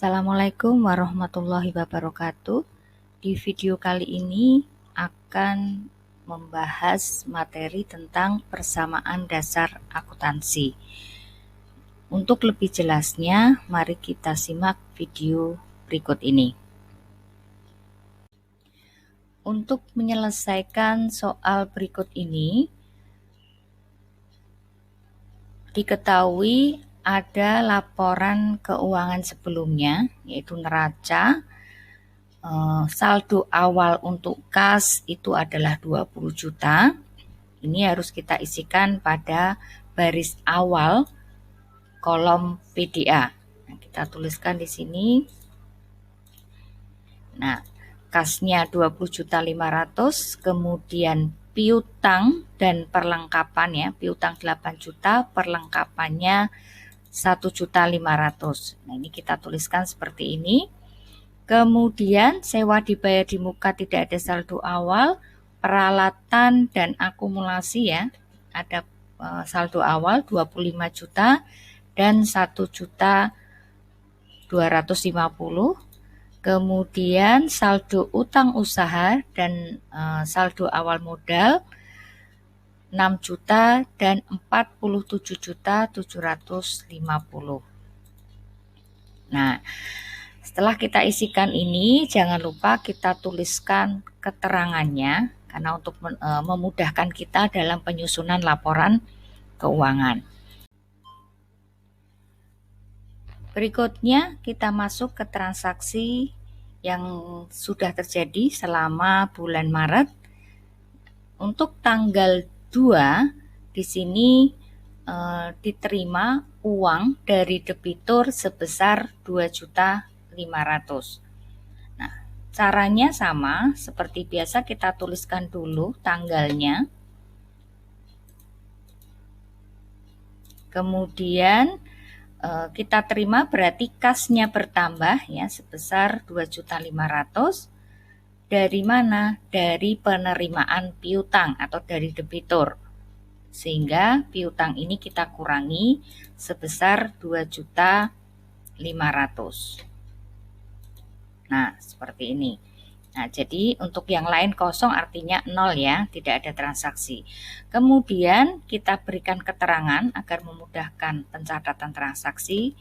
Assalamualaikum warahmatullahi wabarakatuh. Di video kali ini akan membahas materi tentang persamaan dasar akuntansi. Untuk lebih jelasnya, mari kita simak video berikut ini. Untuk menyelesaikan soal berikut ini, diketahui ada laporan keuangan sebelumnya, yaitu neraca. Saldo awal untuk kas itu adalah 20 juta. Ini harus kita isikan pada baris awal kolom PDA. Nah, kita tuliskan di sini. Nah, kasnya 20.500.000, kemudian piutang dan perlengkapan ya, piutang 8 juta, perlengkapannya 1.500.000. Nah, ini kita tuliskan seperti ini. Kemudian sewa dibayar di muka tidak ada saldo awal, peralatan dan akumulasi ya, ada saldo awal 25 juta dan 1.250.000. Kemudian saldo utang usaha dan saldo awal modal 6 juta dan 47.750.000. Nah, setelah kita isikan ini, jangan lupa kita tuliskan keterangannya karena untuk memudahkan kita dalam penyusunan laporan keuangan. Berikutnya kita masuk ke transaksi yang sudah terjadi selama bulan Maret. Untuk tanggal 2 di sini diterima uang dari debitur sebesar 2.500.000. Nah, caranya sama seperti biasa, kita tuliskan dulu tanggalnya. Kemudian kita terima berarti kasnya bertambah ya sebesar 2.500.000. Dari mana? Dari penerimaan piutang atau dari debitur. Sehingga piutang ini kita kurangi sebesar 2.500.000. Nah, seperti ini. Nah, jadi untuk yang lain kosong artinya 0 ya, tidak ada transaksi. Kemudian kita berikan keterangan agar memudahkan pencatatan transaksi.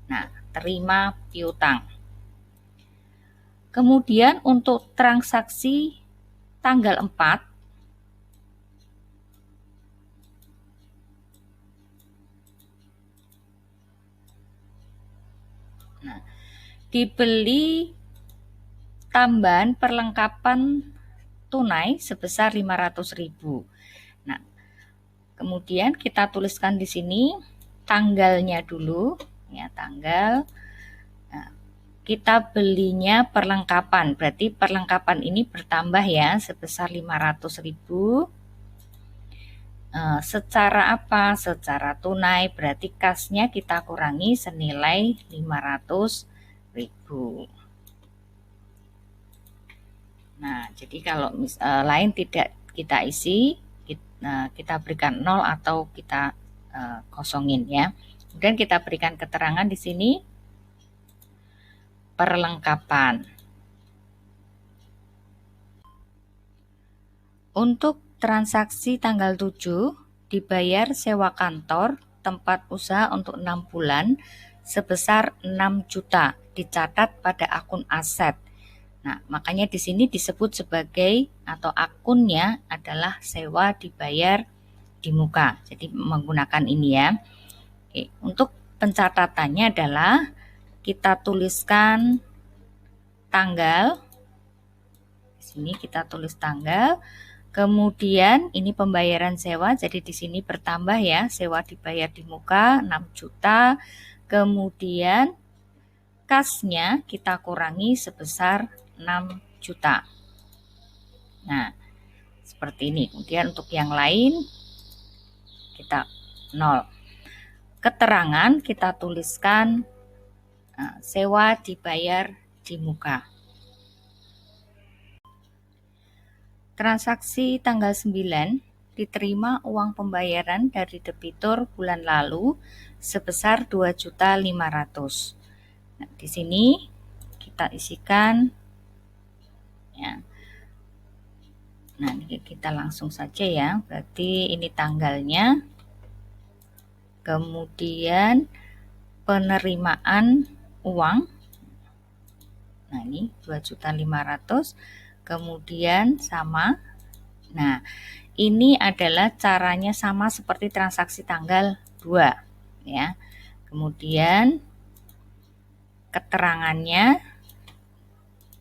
Nah, terima piutang. Kemudian untuk transaksi tanggal 4, nah, dibeli tambahan perlengkapan tunai sebesar 500.000. Nah, kemudian kita tuliskan di sini tanggalnya dulu ya, tanggal. Nah, kita belinya perlengkapan, berarti perlengkapan ini bertambah ya sebesar 500.000. Secara apa? Secara tunai, berarti kasnya kita kurangi senilai 500.000. Nah, jadi kalau lain tidak kita isi, kita berikan 0 atau kita kosongin ya. Kemudian kita berikan keterangan di sini perlengkapan. Untuk transaksi tanggal 7 dibayar sewa kantor tempat usaha untuk 6 bulan sebesar 6 juta, dicatat pada akun aset. Nah, makanya di sini disebut sebagai atau akunnya adalah sewa dibayar di muka. Jadi menggunakan ini ya. Oke, untuk pencatatannya adalah kita tuliskan tanggal. Di sini kita tulis tanggal. Kemudian ini pembayaran sewa, jadi di sini bertambah ya, sewa dibayar di muka 6 juta. Kemudian kasnya kita kurangi sebesar 6 juta. Nah, seperti ini. Kemudian untuk yang lain kita 0. Keterangan kita tuliskan sewa dibayar di muka. Transaksi tanggal 9 diterima uang pembayaran dari debitur bulan lalu sebesar 2.500.000. Nah, di sini kita isikan ya. Nah, ini kita langsung saja ya. Berarti ini tanggalnya. Kemudian penerimaan uang. Nah, ini 2.500.000. Kemudian sama. Nah, ini adalah caranya sama seperti transaksi tanggal 2 ya. Kemudian keterangannya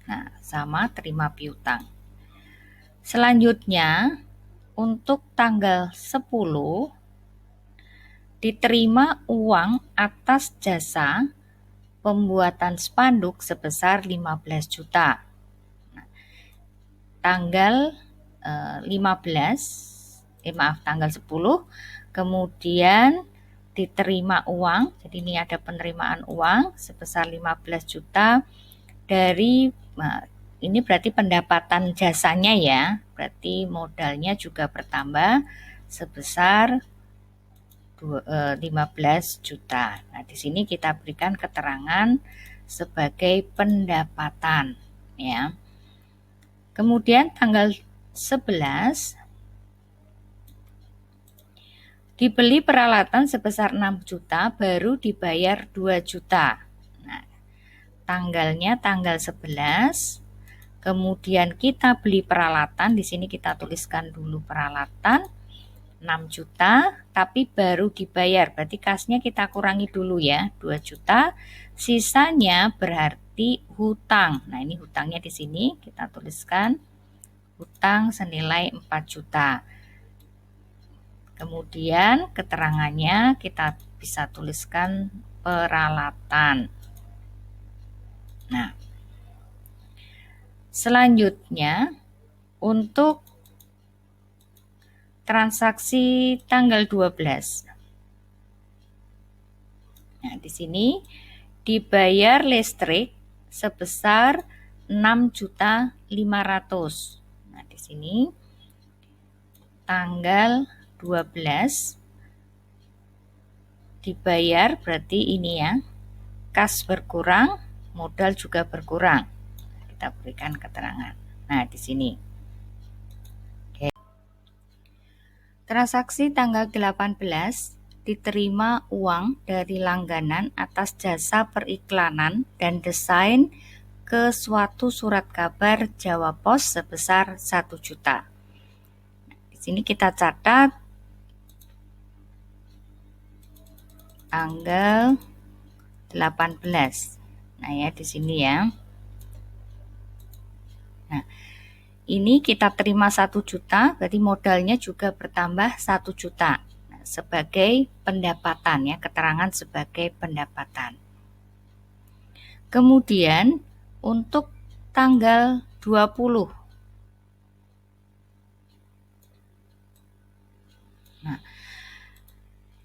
nah sama terima piutang. Selanjutnya untuk tanggal 10 diterima uang atas jasa pembuatan spanduk sebesar 15 juta. Nah, tanggal 10 kemudian diterima uang, jadi ini ada penerimaan uang sebesar 15 juta dari ini berarti pendapatan jasanya ya, berarti modalnya juga bertambah sebesar 15 juta. Nah, di sini kita berikan keterangan sebagai pendapatan ya. Kemudian tanggal 11 dibeli peralatan sebesar 6 juta baru dibayar 2 juta. Nah, tanggalnya tanggal 11. Kemudian kita beli peralatan, di sini kita tuliskan dulu peralatan 6 juta, tapi baru dibayar. Berarti kasnya kita kurangi dulu ya, 2 juta. Sisanya berarti hutang. Nah, ini hutangnya di sini kita tuliskan hutang senilai 4 juta. Kemudian keterangannya kita bisa tuliskan peralatan. Nah, selanjutnya untuk transaksi tanggal 12. Nah, di sini dibayar listrik sebesar 6.500.000. Nah, di sini tanggal 12 dibayar berarti ini ya. Kas berkurang, modal juga berkurang. Kita berikan keterangan. Nah, di sini. Oke. Transaksi tanggal 18 diterima uang dari langganan atas jasa periklanan dan desain ke suatu surat kabar Jawa Pos sebesar 1 juta. Di sini kita catat tanggal 18. Nah, ya di sini ya. Nah, ini kita terima 1 juta, berarti modalnya juga bertambah 1 juta. Nah, sebagai pendapatan ya, keterangan sebagai pendapatan. Kemudian untuk tanggal 20. Nah,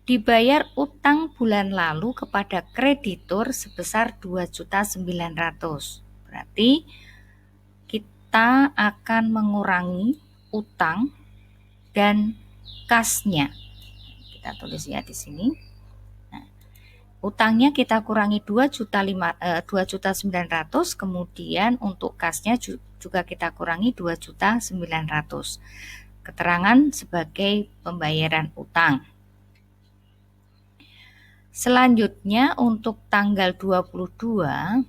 dibayar utang bulan lalu kepada kreditur sebesar 2.900.000. Berarti kita akan mengurangi utang dan kasnya. Kita tulis ya di sini. Nah, utangnya kita kurangi 2.900.000, kemudian untuk kasnya juga kita kurangi 2.900.000. Keterangan sebagai pembayaran utang. Selanjutnya untuk tanggal 22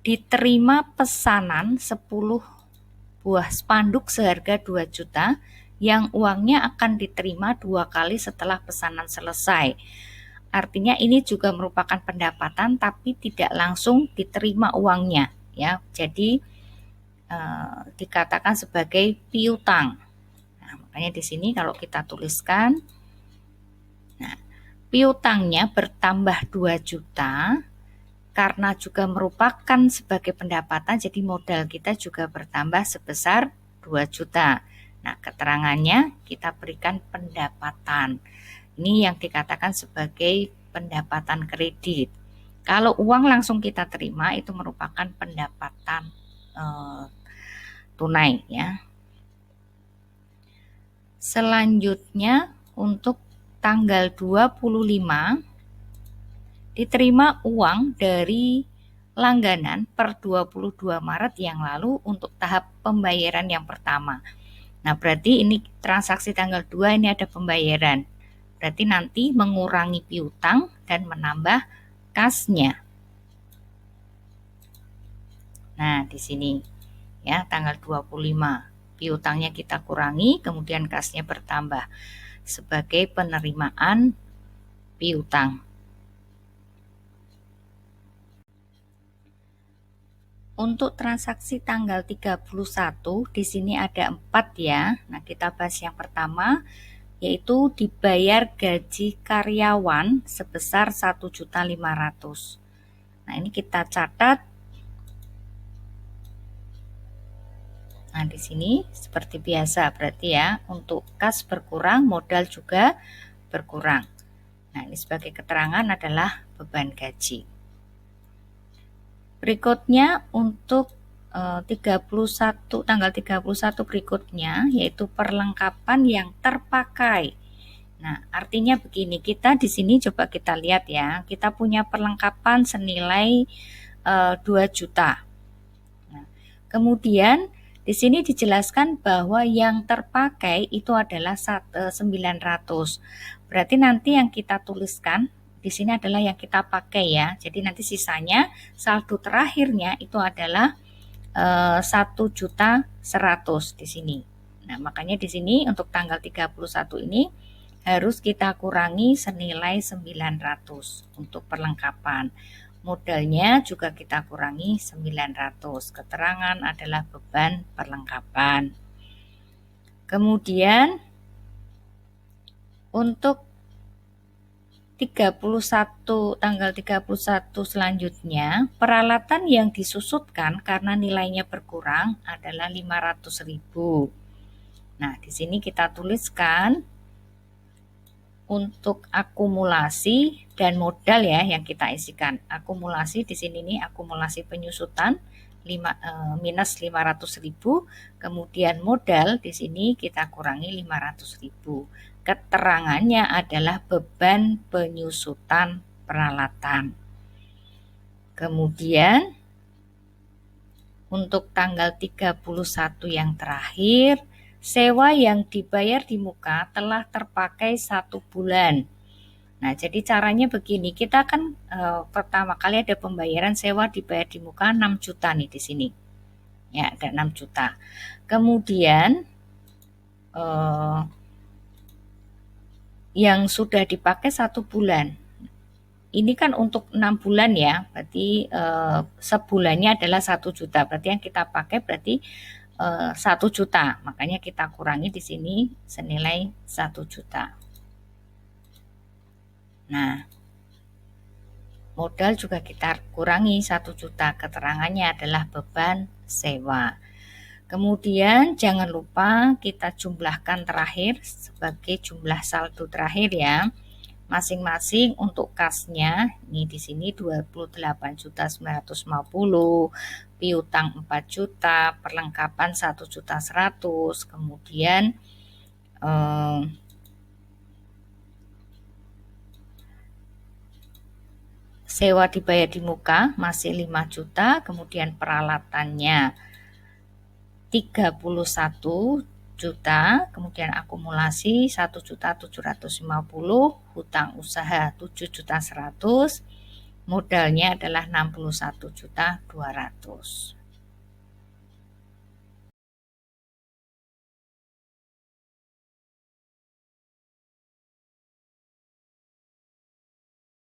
diterima pesanan 10 buah spanduk seharga 2 juta yang uangnya akan diterima 2 kali setelah pesanan selesai. Artinya ini juga merupakan pendapatan tapi tidak langsung diterima uangnya ya. Jadi dikatakan sebagai piutang. Nah, makanya di sini kalau kita tuliskan piutangnya bertambah 2 juta karena juga merupakan sebagai pendapatan, jadi modal kita juga bertambah sebesar 2 juta. Nah, keterangannya kita berikan pendapatan. Ini yang dikatakan sebagai pendapatan kredit. Kalau uang langsung kita terima itu merupakan pendapatan tunai ya. Selanjutnya untuk tanggal 25 diterima uang dari langganan per 22 Maret yang lalu untuk tahap pembayaran yang pertama. Nah, berarti ini transaksi tanggal 2 ini ada pembayaran. Berarti nanti mengurangi piutang dan menambah kasnya. Nah, di sini ya tanggal 25 piutangnya kita kurangi, kemudian kasnya bertambah sebagai penerimaan piutang. Untuk transaksi tanggal 31 di sini ada 4 ya. Nah, kita bahas yang pertama yaitu dibayar gaji karyawan sebesar 1.500.000. Nah, ini kita catat. Nah, di sini seperti biasa berarti ya, untuk kas berkurang, modal juga berkurang. Nah, ini sebagai keterangan adalah beban gaji. Berikutnya untuk tanggal 31 berikutnya yaitu perlengkapan yang terpakai. Nah, artinya begini, kita di sini coba kita lihat ya, kita punya perlengkapan senilai 2 juta. Nah, kemudian di sini dijelaskan bahwa yang terpakai itu adalah 900. Berarti nanti yang kita tuliskan di sini adalah yang kita pakai ya. Jadi nanti sisanya saldo terakhirnya itu adalah 1.100.000 di sini. Nah, makanya di sini untuk tanggal 31 ini harus kita kurangi senilai 900 untuk perlengkapan. Modalnya juga kita kurangi 900. Keterangan adalah beban perlengkapan. Kemudian untuk tanggal 31 selanjutnya, peralatan yang disusutkan karena nilainya berkurang adalah 500.000. Nah, di sini kita tuliskan untuk akumulasi dan modal ya yang kita isikan. Akumulasi di sini nih akumulasi penyusutan minus 500.000, kemudian modal di sini kita kurangi 500.000. Keterangannya adalah beban penyusutan peralatan. Kemudian untuk tanggal 31 yang terakhir, sewa yang dibayar di muka telah terpakai 1 bulan. Nah, jadi caranya begini, kita kan pertama kali ada pembayaran sewa dibayar di muka 6 juta nih di sini. Ya, ada 6 juta. Kemudian yang sudah dipakai 1 bulan. Ini kan untuk 6 bulan ya, berarti sebulannya adalah 1 juta. Berarti yang kita pakai berarti 1 juta. Makanya kita kurangi di sini senilai 1 juta. Nah, modal juga kita kurangi 1 juta. Keterangannya adalah beban sewa. Kemudian jangan lupa kita jumlahkan terakhir sebagai jumlah saldo terakhir ya. Masing-masing untuk kasnya ini di sini 28.950, piutang 4 juta, perlengkapan 1.100.000, kemudian sewa dibayar di muka masih 5 juta, kemudian peralatannya 31 juta, kemudian akumulasi 1.750.000, hutang usaha 7.100.000, modalnya adalah 61.200.000.